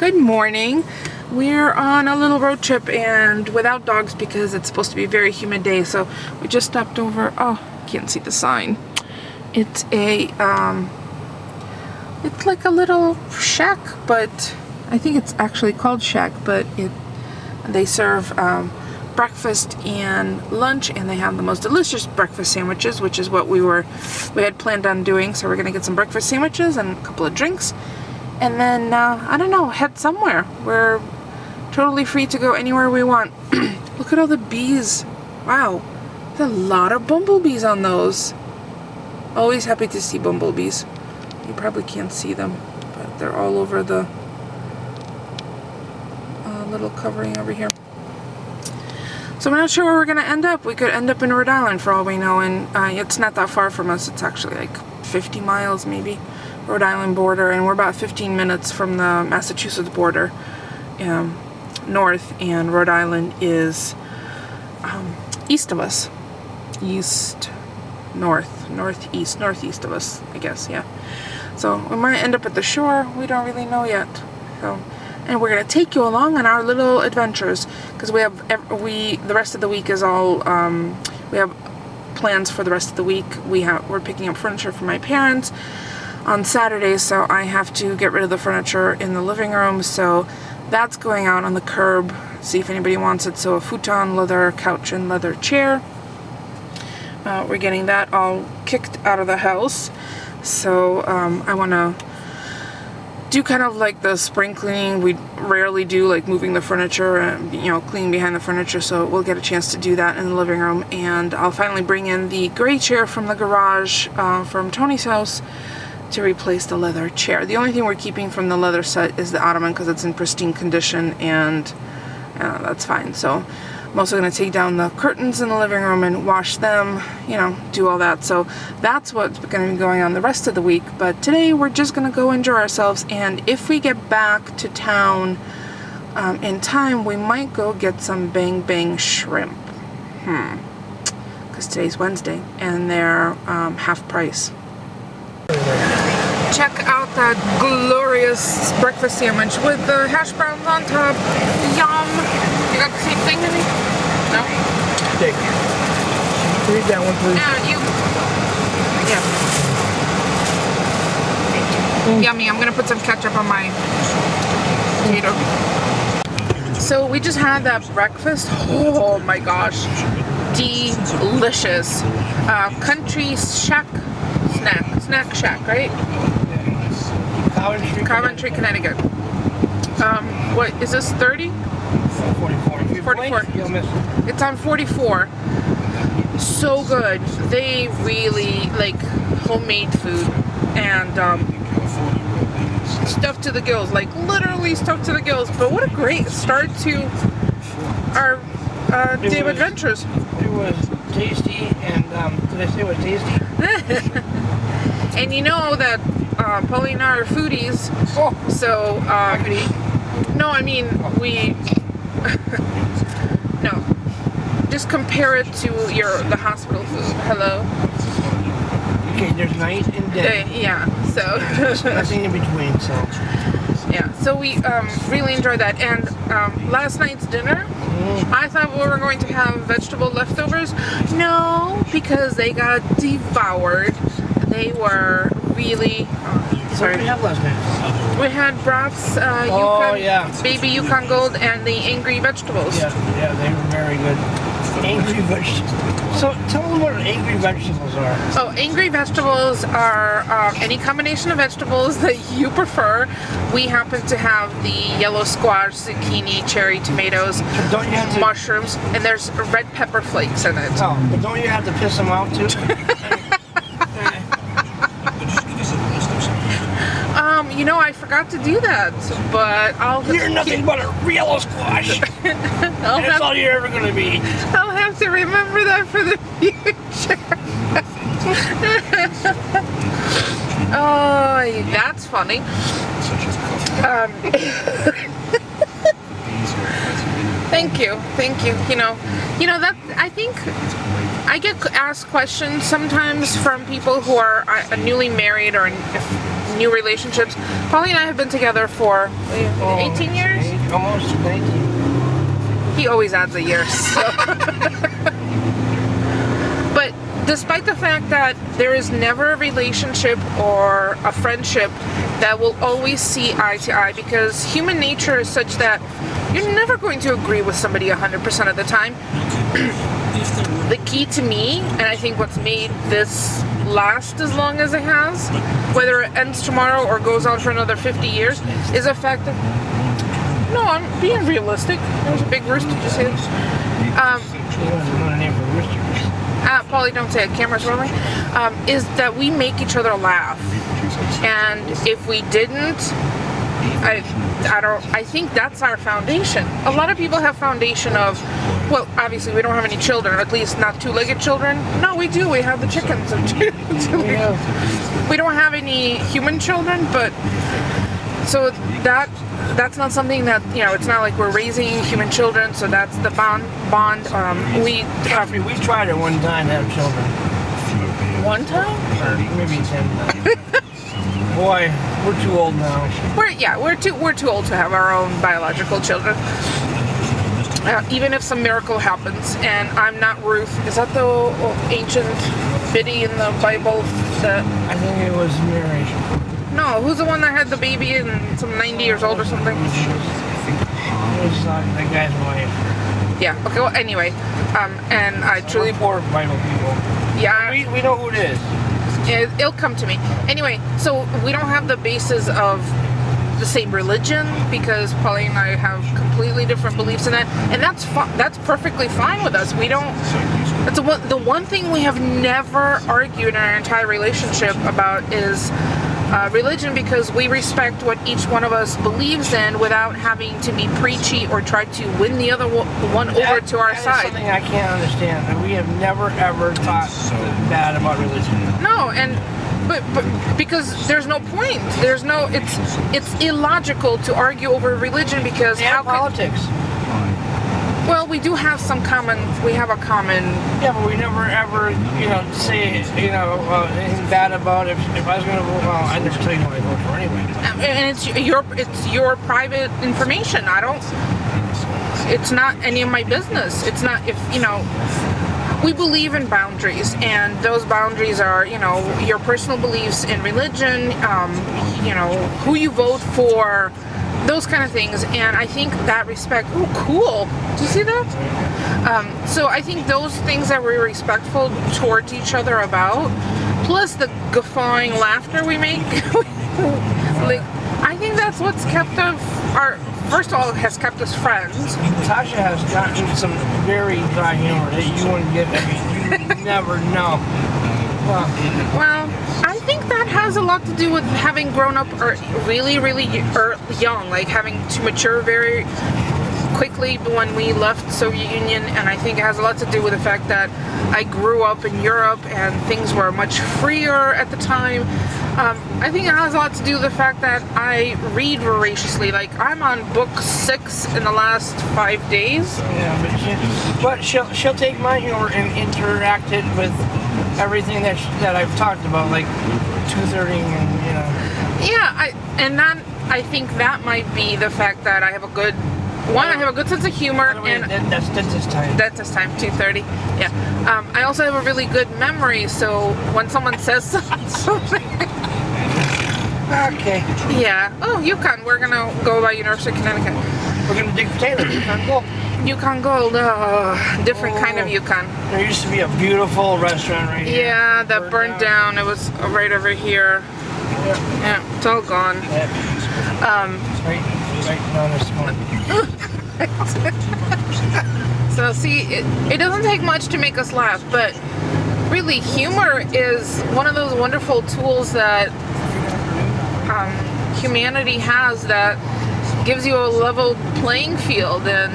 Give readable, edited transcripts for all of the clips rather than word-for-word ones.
Good morning. We're on a little road trip and without dogs because it's supposed to be a very humid day. So we just stopped over. Oh, can't see the sign. It's a it's like a little shack, but I think it's actually called shack. But they serve breakfast and lunch, and they have the most delicious breakfast sandwiches, which is what we had planned on doing. So we're gonna get some breakfast sandwiches and a couple of drinks, and then I don't know, head somewhere. We're totally free to go anywhere we want. Look at all the bees. Wow, there's a lot of bumblebees on those. Always happy to see bumblebees. You probably can't see them, but they're all over the little covering over here. So we're not sure where we're gonna end up. We could end up in Rhode Island for all we know, and it's not that far from us. It's actually like 50 miles maybe, Rhode Island border, and we're about 15 minutes from the Massachusetts border. North, and Rhode Island is east of us. Northeast of us, I guess, yeah. So we might end up at the shore. We don't really know yet. So, and we're gonna take you along on our little adventures because the rest of the week is all we have plans for the rest of the week. We're picking up furniture for my parents on Saturday, so I have to get rid of the furniture in the living room. So that's going out on the curb, see if anybody wants it. So a futon, leather couch, and leather chair. We're getting that all kicked out of the house. So I want to do kind of like the spring cleaning. We rarely do like moving the furniture and cleaning behind the furniture. So we'll get a chance to do that in the living room. And I'll finally bring in the gray chair from the garage from Tony's house to replace the leather chair. The only thing we're keeping from the leather set is the ottoman because it's in pristine condition, and that's fine. So I'm also going to take down the curtains in the living room and wash them, do all that. So that's what's going to be going on the rest of the week. But today we're just going to go enjoy ourselves, and if we get back to town in time, we might go get some bang bang shrimp. Because today's Wednesday and they're half price. Check out that glorious breakfast sandwich with the hash browns on top. Yum! You got the same thing, maybe? No? Take. Read that one, please. Yeah. Yummy. I'm gonna put some ketchup on my potato. So we just had that breakfast. Oh my gosh. Delicious. Country Shack Snack Shack, right? Coventry, Connecticut. What is this? 30? 44. It's on 44. So good. They really like homemade food and stuffed to the gills, like literally stuffed to the gills. But what a great start to our day of adventures. It was tasty, and did I say it was tasty? And you know that Pauline and I are foodies, so I could eat. no, I mean we no, just compare it to the hospital food. Hello. Okay, there's night and day. Yeah, so nothing in between. So yeah, so we really enjoyed that. And last night's dinner, I thought we were going to have vegetable leftovers. No, because they got devoured. They were really. What did we have last night? We had brats, baby Yukon Gold, and the angry vegetables. Yeah, they were very good. Angry vegetables. So tell them what angry vegetables are. Oh, angry vegetables are any combination of vegetables that you prefer. We happen to have the yellow squash, zucchini, cherry, tomatoes, mushrooms, and there's red pepper flakes in it. Oh, but don't you have to piss them out too? I forgot to do that, but You're nothing but a yellow squash. That's all you're ever going to be. I'll have to remember that for the future. Oh, that's funny. Thank you. That I think I get asked questions sometimes from people who are newly married or new relationships. Polly and I have been together for 18 years. Almost 18. He always adds a year. So. But despite the fact that there is never a relationship or a friendship that will always see eye to eye, because human nature is such that you're never going to agree with somebody 100% of the time. The key to me, and I think what's made this last as long as it has, whether it ends tomorrow or goes on for another 50 years, is the fact that, no, I'm being realistic. There's a big rooster, did you see that? Polly, don't say it, camera's rolling. Is that we make each other laugh. And if we didn't, I think that's our foundation. A lot of people have foundation of, well, obviously we don't have any children, at least not two-legged children. No, we do. We have the chickens. We don't have any human children, but so that's not something that, you know, it's not like we're raising human children, so that's the bond. We tried it one time to have children. One time? Or maybe 10 times. Boy, we're too old now. We're too old to have our own biological children. Even if some miracle happens, and I'm not Ruth. Is that the ancient biddy in the Bible? I think it was Mary. No, who's the one that had the baby and some 90 years old or something? It was the guy's wife. Yeah. Okay. Well, anyway, and I truly poor Bible people. Yeah. We know who it is. It'll come to me. Anyway, so we don't have the basis of the same religion, because Polly and I have completely different beliefs in that, and that's perfectly fine with us. We don't. That's the one thing we have never argued in our entire relationship about is religion, because we respect what each one of us believes in without having to be preachy or try to win the other one over to our side. That's something I can't understand. And we have never ever thought bad about religion. No, and but because there's no point. There's no. It's illogical to argue over religion, because and how politics. Well, we do have some common. We have a common. Yeah, but we never ever, say, anything bad about it. If I was going to vote, well, I never tell you who I vote for anyway. And it's your private information. I don't. It's not any of my business. It's not we believe in boundaries, and those boundaries are, your personal beliefs in religion, who you vote for, those kind of things. And I think that respect, oh cool, do you see that? So I think those things that we're respectful towards each other about, plus the guffawing laughter we make, I think that's what's kept first of all, it has kept us friends. Natasha has gotten some very dry humor that you wouldn't get. You never know. Well, I think that has a lot to do with having grown up really, really young, like having to mature very quickly when we left Soviet Union, and I think it has a lot to do with the fact that I grew up in Europe and things were much freer at the time. I think it has a lot to do with the fact that I read voraciously. Like, I'm on book 6 in the last 5 days. Yeah, but she'll take my humor and interact it with everything that I've talked about, like 230 and Yeah, I think that might be the fact that I have a good. I have a good sense of humor, and that's this time. That's this time, 2:30. Yeah. I also have a really good memory, so when someone says something. Okay. Yeah. Oh, Yukon. We're gonna go by University of Connecticut. We're gonna dig potatoes. Yukon Gold. Yukon Gold. Different kind of Yukon. There used to be a beautiful restaurant right here. Yeah, that burned down. It was right over here. Yeah, it's all gone. Right down this one. So see, it doesn't take much to make us laugh, but really humor is one of those wonderful tools that humanity has that gives you a level playing field. And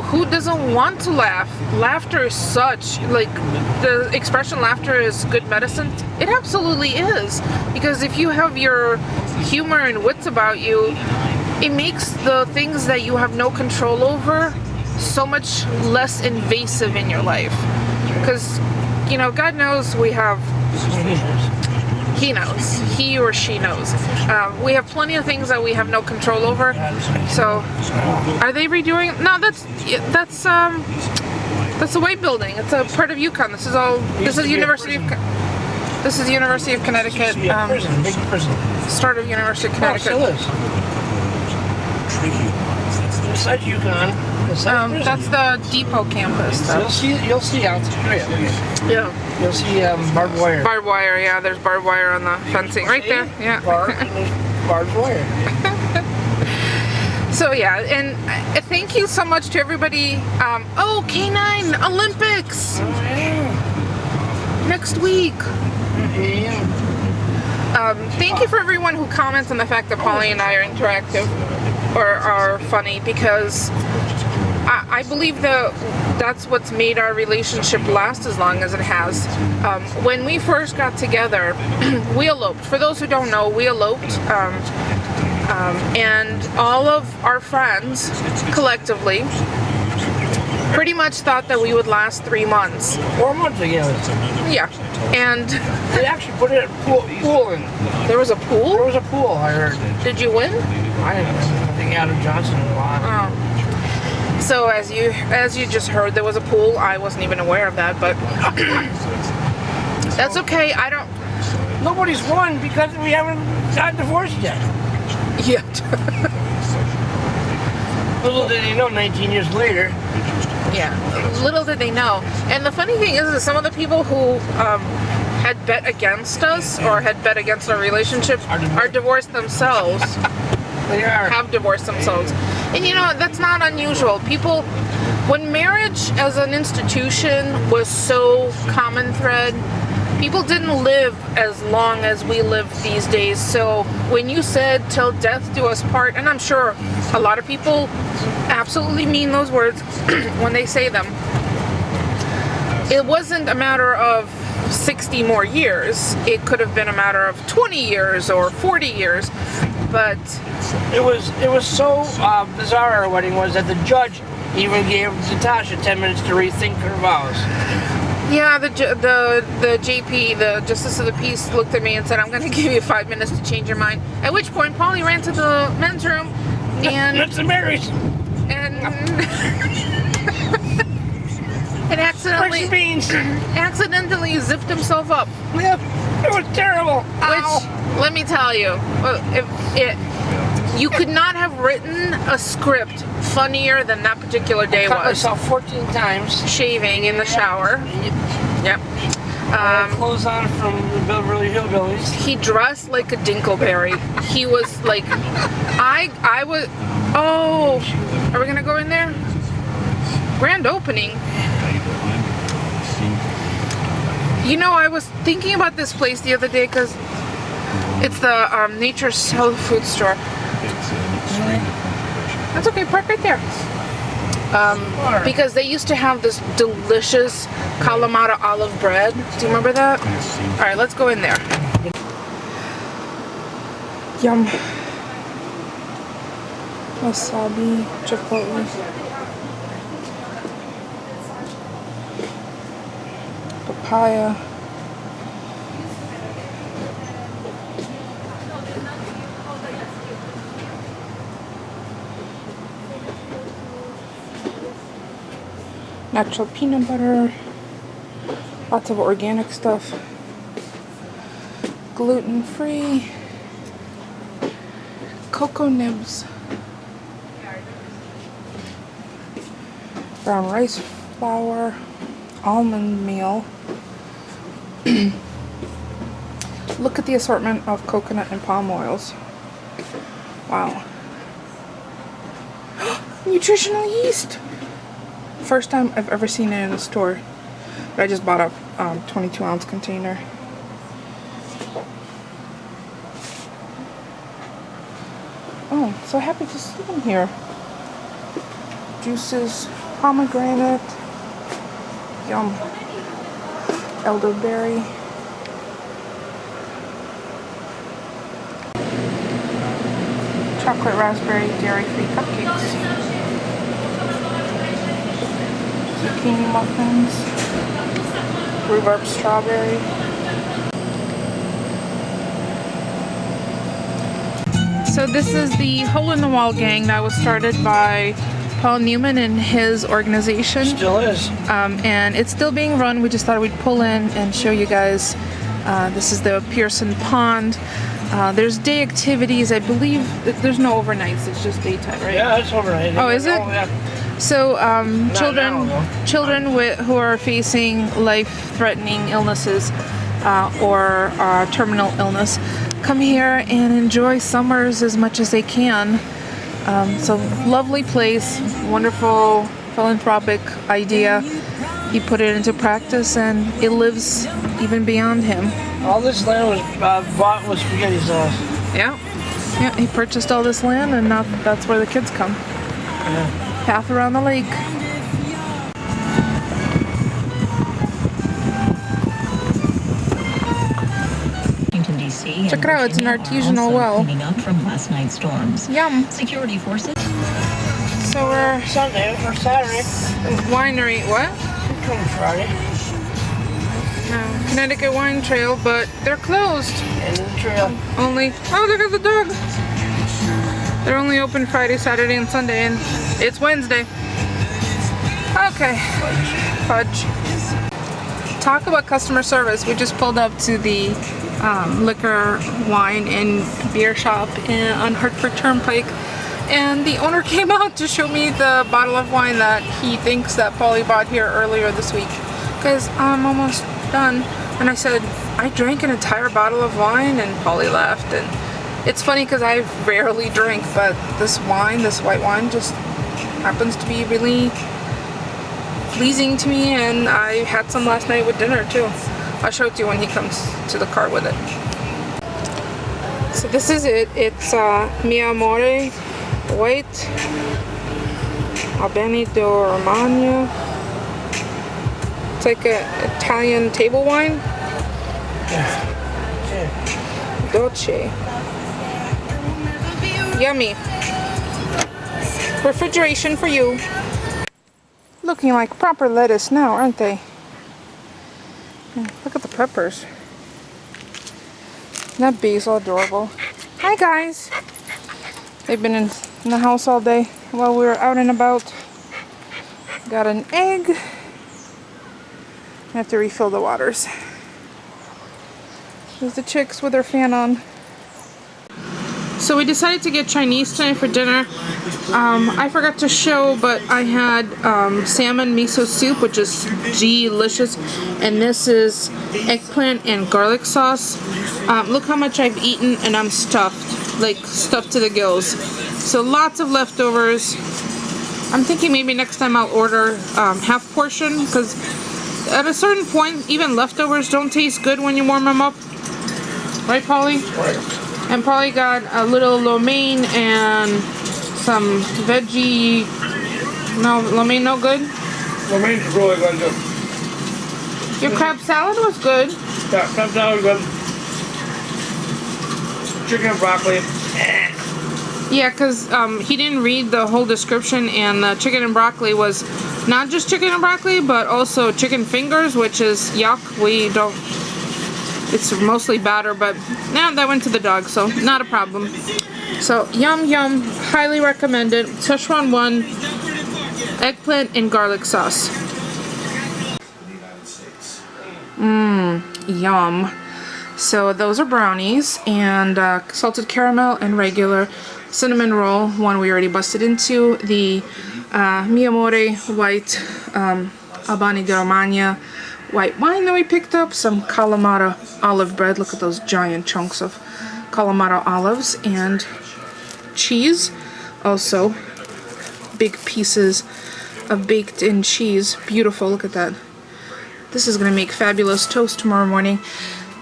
who doesn't want to laugh? Laughter is such, like, the expression laughter is good medicine. It absolutely is, because if you have your humor and wits about you, it makes the things that you have no control over so much less invasive in your life. Because, God knows we have He knows. He or she knows. We have plenty of things that we have no control over. So, are they redoing? No, that's the white building. It's a part of UConn. This is University of Connecticut. Prison, big prison. Start of University of Oh, it Connecticut. still is. Besides UConn, That's the Depot campus. you'll see out there. Yeah. You'll see barbed wire. Barbed wire, yeah. There's barbed wire on the fencing right there. Yeah. Barbed wire. So yeah, and thank you so much to everybody. K9 Olympics Oh yeah. next week. Yeah. Thank you for everyone who comments on the fact that Polly and I are interactive or are funny, because I believe that's what's made our relationship last as long as it has. When we first got together, we eloped. For those who don't know, we eloped. And all of our friends, collectively, pretty much thought that we would last 3 months. 4 months together. Yeah. And They actually put it pool in. there was a There pool? was a pool, I heard. Did you win? I didn't know. I think Adam Johnson won. Oh. So as you just heard, there was a pool. I wasn't even aware of that, but that's okay. I don't. Nobody's won because we haven't got divorced yet. Yet. Little did they know, 19 years later. Yeah. Little did they know. And the funny thing is that some of the people who had bet against us or had bet against our relationship are divorced themselves. They are. Have divorced themselves. And that's not unusual. People, when marriage as an institution was so common thread, people didn't live as long as we live these days. So when you said till death do us part, and I'm sure a lot of people absolutely mean those words when they say them, it wasn't a matter of 60 more years. It could have been a matter of 20 years or 40 years. But It was so bizarre, our wedding was, that the judge even gave Natasha 10 minutes to rethink her vows. yeah, the JP, the Justice of the Peace, looked at me and said, "I'm going to give you 5 minutes to change your mind." At which point, Polly ran to the men's room and Mr. Mary's. and Rice beans. accidentally zipped himself up. Yep. It was terrible. Ow. Which, let me tell you, you could not have written a script funnier than that particular day Cut was. myself 14 times. Shaving in the shower. Yep. I had clothes on from the Beverly Hillbillies. He dressed like a Dinkleberry. He was like, I was, oh, are we gonna go in there? Grand opening. I was thinking about this place the other day because it's the Nature's Health Food Store. That's okay, park right there. Because they used to have this delicious Kalamata olive bread. Do you remember that? All right, let's go in there. Yum. Wasabi, chipotle. Papaya. Natural peanut butter, lots of organic stuff, gluten-free, cocoa nibs, brown rice flour, almond meal. Look at the assortment of coconut and palm oils. Wow. Nutritional yeast. First time I've ever seen it in the store. But I just bought a 22-ounce container. Oh, so happy to see them here. Juices, pomegranate, yum, elderberry. Chocolate raspberry dairy-free cupcakes. Zucchini muffins, rhubarb strawberry, So this is the Hole in the Wall gang that was started by Paul Newman and his organization. Still is. And it's still being run. We just thought we'd pull in and show you guys. This is the Pearson Pond. There's day activities. I believe there's no overnights. It's just daytime, right? Yeah, it's overnight. Oh, is it? Oh, yeah. So children now, who are facing life-threatening illnesses or terminal illness come here and enjoy summers as much as they can. So lovely place, wonderful philanthropic idea. He put it into practice and it lives even beyond him. All this land was bought with spaghetti sauce. Yeah, he purchased all this land and now that's where the kids come. Yeah. Path around the lake. Check it out, it's an artisanal well. Cleaning up from last night's storms. Yum. Security forces. So we're Sunday or Saturday. winery, what? Come Friday. No, Connecticut Wine Trail, but they're closed. End of the trail. Only, oh look at the dog. They're only open Friday, Saturday, and Sunday, and it's Wednesday. Okay. Fudge. Talk about customer service. We just pulled up to the liquor, wine, and beer shop on Hartford Turnpike, and the owner came out to show me the bottle of wine that he thinks that Paulie bought here earlier this week, because I'm almost done. And I said, I drank an entire bottle of wine, and Paulie laughed. And it's funny because I rarely drink, but this wine, this white wine, just happens to be really pleasing to me, and I had some last night with dinner too. I'll show it to you when he comes to the car with it. So this is it. It's Mi Amore White Albani do Romagna. It's like an Italian table wine. Dolce. Yummy. Refrigeration for you. Looking like proper lettuce now, aren't they? Look at the peppers. That basil adorable. Hi guys. They've been in the house all day while we were out and about. Got an egg. I have to refill the waters. There's the chicks with their fan on. So we decided to get Chinese tonight for dinner. I forgot to show, but I had salmon miso soup, which is delicious, and this is eggplant and garlic sauce. Look how much I've eaten, and I'm stuffed, like stuffed to the gills. So lots of leftovers. I'm thinking maybe next time I'll order half portion, because at a certain point, even leftovers don't taste good when you warm them up. Right, Paulie? Right. And probably got a little lo mein and some veggie. No, lo mein no good? Lo mein is really good too. Your crab salad was good. Yeah, crab salad was good. Chicken and broccoli. Yeah, because he didn't read the whole description, and the chicken and broccoli was not just chicken and broccoli, but also chicken fingers, which is yuck. We don't. It's mostly batter, but now that went to the dog, so not a problem. So yum yum, highly recommended. Szechuan 1, eggplant and garlic sauce. Yum. So those are brownies, and salted caramel and regular cinnamon roll, one we already busted into. The Mi Amore white Albani di Romagna white wine that we picked up, some Kalamata olive bread. Look at those giant chunks of Kalamata olives, and cheese. Also big pieces of baked in cheese. Beautiful, look at that. This is gonna make fabulous toast tomorrow morning.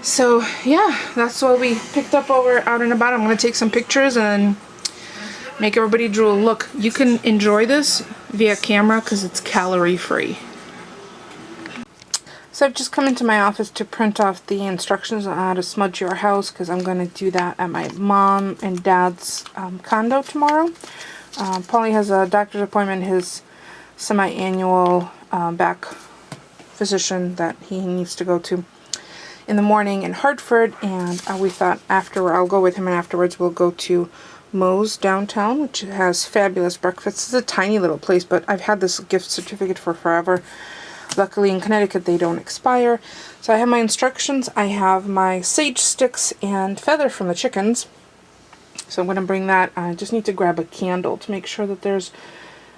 So yeah, that's what we picked up while we're out and about. I'm gonna take some pictures and make everybody drool. Look, you can enjoy this via camera because it's calorie free. So I've just come into my office to print off the instructions on how to smudge your house, because I'm going to do that at my mom and dad's condo tomorrow. Paulie has a doctor's appointment, his semi-annual back physician that he needs to go to in the morning in Hartford, and we thought after I'll go with him, and afterwards we'll go to Moe's downtown, which has fabulous breakfasts. It's a tiny little place, but I've had this gift certificate for forever. Luckily in Connecticut they don't expire. So I have my instructions, I have my sage sticks and feather from the chickens. So I'm going to bring that. I just need to grab a candle to make sure that there's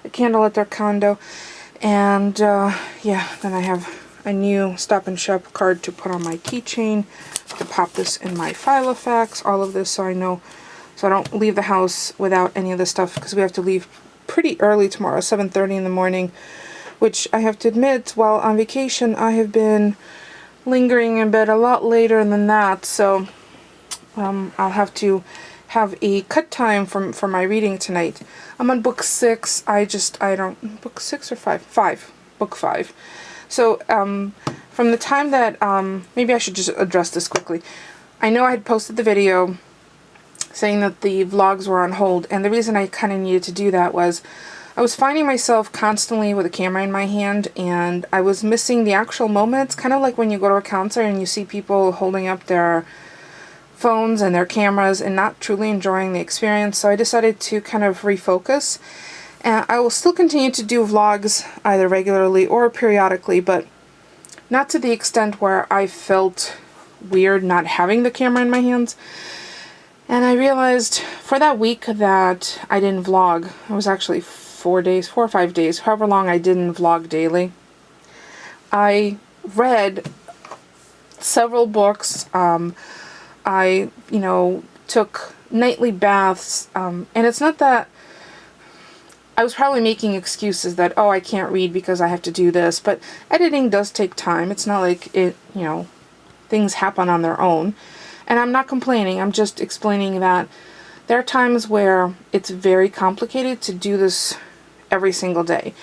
a candle at their condo. And yeah, then I have a new Stop and Shop card to put on my keychain, to pop this in my Filofax, all of this so I know, so I don't leave the house without any of this stuff, because we have to leave pretty early tomorrow, 7:30 in the morning, which I have to admit, while on vacation, I have been lingering in bed a lot later than that, so I'll have to have a cut time for my reading tonight. I'm on book 6. Book 6 or 5? 5. Book 5. So, from the time that, maybe I should just address this quickly. I know I had posted the video saying that the vlogs were on hold, and the reason I kind of needed to do that was I was finding myself constantly with a camera in my hand, and I was missing the actual moments, kind of like when you go to a concert and you see people holding up their phones and their cameras and not truly enjoying the experience. So I decided to kind of refocus. And I will still continue to do vlogs either regularly or periodically, but not to the extent where I felt weird not having the camera in my hands. And I realized for that week that I didn't vlog, it was actually 4 or 5 days, however long I didn't vlog daily, I read several books. I, took nightly baths, and it's not that I was probably making excuses that, oh, I can't read because I have to do this, but editing does take time. It's not like things happen on their own. And I'm not complaining, I'm just explaining that there are times where it's very complicated to do this every single day.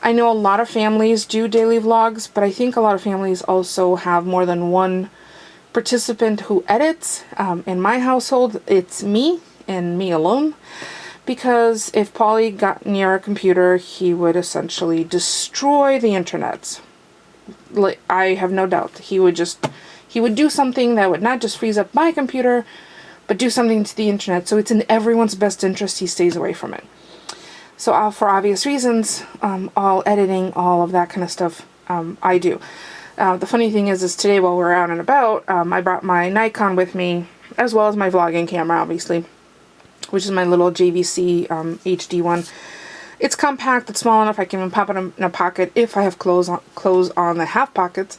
I know a lot of families do daily vlogs, but I think a lot of families also have more than one participant who edits. In my household, it's me and me alone. Because if Paulie got near a computer, he would essentially destroy the internet. I have no doubt. He would do something that would not just freeze up my computer, but do something to the internet. So it's in everyone's best interest he stays away from it. So for obvious reasons, all editing, all of that kind of stuff, I do. The funny thing is today while we're out and about, I brought my Nikon with me, as well as my vlogging camera, obviously, which is my little JVC HD one. It's compact, it's small enough I can even pop it in a pocket if I have clothes on the half pockets.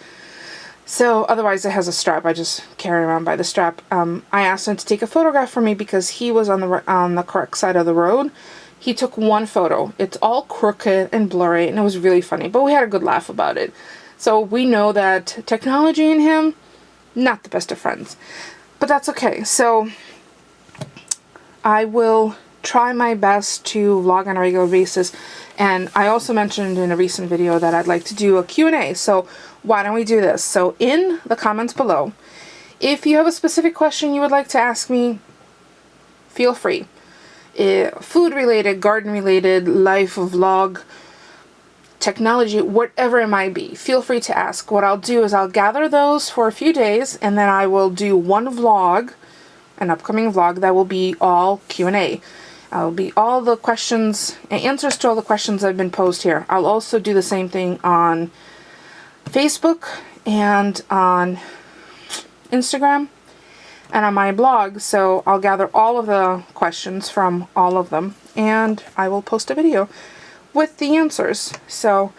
So otherwise it has a strap, I just carry around by the strap. I asked him to take a photograph for me because he was on the correct side of the road. He took one photo. It's all crooked and blurry, and it was really funny, but we had a good laugh about it. So we know that technology and him, not the best of friends. But that's okay. So I will try my best to vlog on a regular basis. And I also mentioned in a recent video that I'd like to do a Q&A. So why don't we do this? So in the comments below, if you have a specific question you would like to ask me, feel free. Food related, garden related, life vlog, technology, whatever it might be, feel free to ask. What I'll do is I'll gather those for a few days, and then I will do one vlog, an upcoming vlog that will be all Q&A. I'll be all the questions and answers to all the questions that have been posed here. I'll also do the same thing on Facebook and on Instagram and on my blog. So I'll gather all of the questions from all of them, and I will post a video with the answers. So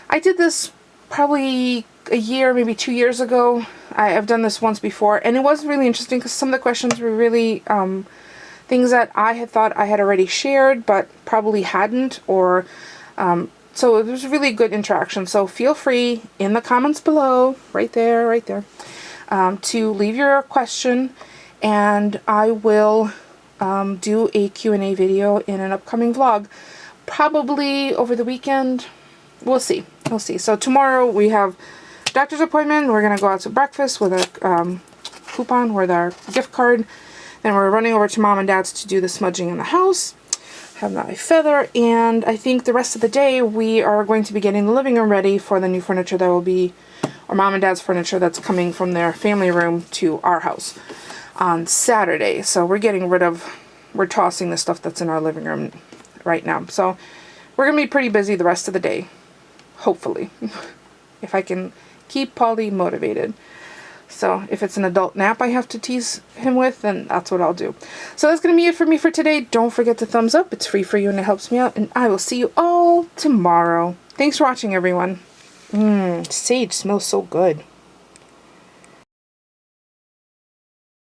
I did this probably a year, maybe 2 years ago. I've done this once before, and it was really interesting because some of the questions were really things that I had thought I had already shared but probably hadn't, or so it was really good interaction. So feel free in the comments below, right there, to leave your question, and I will do a Q&A video in an upcoming vlog. Probably over the weekend. We'll see. So tomorrow we have doctor's appointment. We're going to go out to breakfast with a coupon with our gift card. Then we're running over to mom and dad's to do the smudging in the house. Have my feather. And I think the rest of the day we are going to be getting the living room ready for the new furniture that will be, or mom and dad's furniture that's coming from their family room to our house on Saturday. So we're getting rid of we're tossing the stuff that's in our living room right now. So we're going to be pretty busy the rest of the day. Hopefully. If I can keep Polly motivated. So if it's an adult nap I have to tease him with, then that's what I'll do. So that's going to be it for me for today. Don't forget to thumbs up. It's free for you and it helps me out. And I will see you all tomorrow. Thanks for watching, everyone. Sage smells so good.